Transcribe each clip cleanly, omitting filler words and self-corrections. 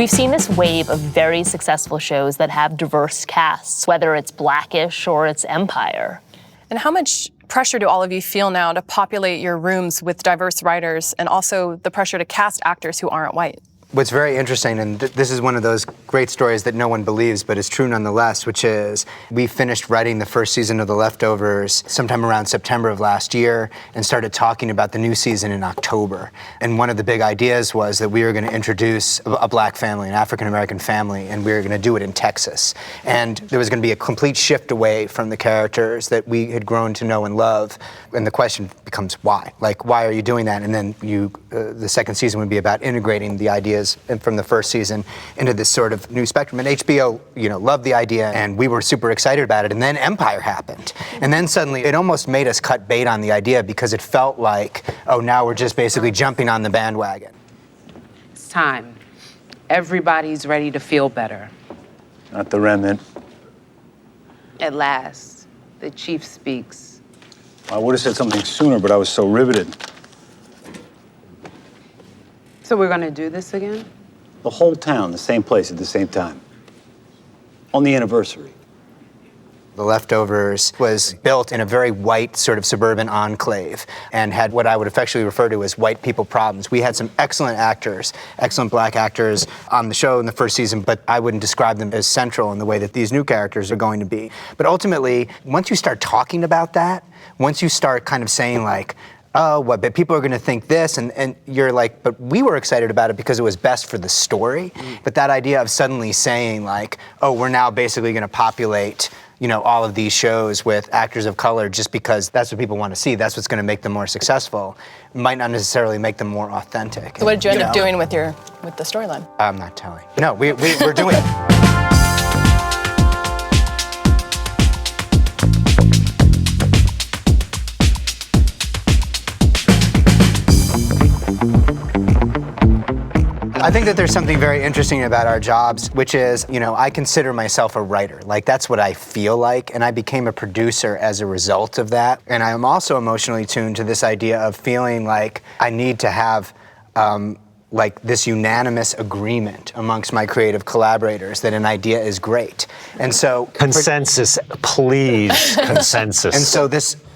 We've seen this wave of very successful shows that have diverse casts, whether it's Blackish or it's Empire. And how much pressure do all of you feel now to populate your rooms with diverse writers, and also the pressure to cast actors who aren't white? What's very interesting, and this is one of those great stories that no one believes, but is true nonetheless, which is we finished writing the first season of The Leftovers sometime around September of last year and started talking about the new season in October. And one of the big ideas was that we were going to introduce a black family, an African-American family, and we were going to do it in Texas. And there was going to be a complete shift away from the characters that we had grown to know and love. And the question becomes why? Like, why are you doing that? And then the second season would be about integrating the ideas from the first season into this sort of new spectrum. And HBO, loved the idea, and we were super excited about it. And then Empire happened. And then suddenly it almost made us cut bait on the idea because it felt like, oh, now we're just basically jumping on the bandwagon. It's time. Everybody's ready to feel better. Not the remnant. At last, the chief speaks. I would have said something sooner, but I was so riveted. So we're gonna do this again? The whole town, the same place at the same time. On the anniversary. The Leftovers was built in a very white sort of suburban enclave and had what I would affectionately refer to as white people problems. We had some excellent actors, excellent black actors on the show in the first season, but I wouldn't describe them as central in the way that these new characters are going to be. But ultimately, once you start talking about that, once you start kind of saying like, oh, but people are going to think this, and you're like, but we were excited about it because it was best for the story. But that idea of suddenly saying like, oh, we're now basically going to populate, all of these shows with actors of color just because that's what people want to see, that's what's going to make them more successful, might not necessarily make them more authentic. So what did you end up doing with the storyline? I'm not telling. No, we're doing it. I think that there's something very interesting about our jobs, which is, I consider myself a writer. Like, that's what I feel like, and I became a producer as a result of that. And I am also emotionally tuned to this idea of feeling like I need to have this unanimous agreement amongst my creative collaborators that an idea is great. And so consensus, please, consensus.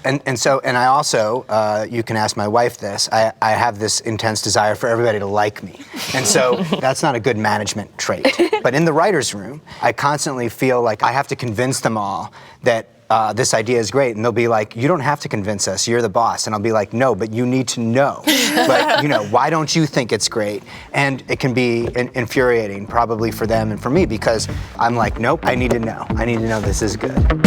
And I also, you can ask my wife this, I have this intense desire for everybody to like me. And so that's not a good management trait. But in the writer's room, I constantly feel like I have to convince them all that this idea is great. And they'll be like, you don't have to convince us, you're the boss. And I'll be like, no, but you need to know. Why don't you think it's great? And it can be infuriating, probably for them and for me, because I'm like, nope, I need to know. I need to know this is good.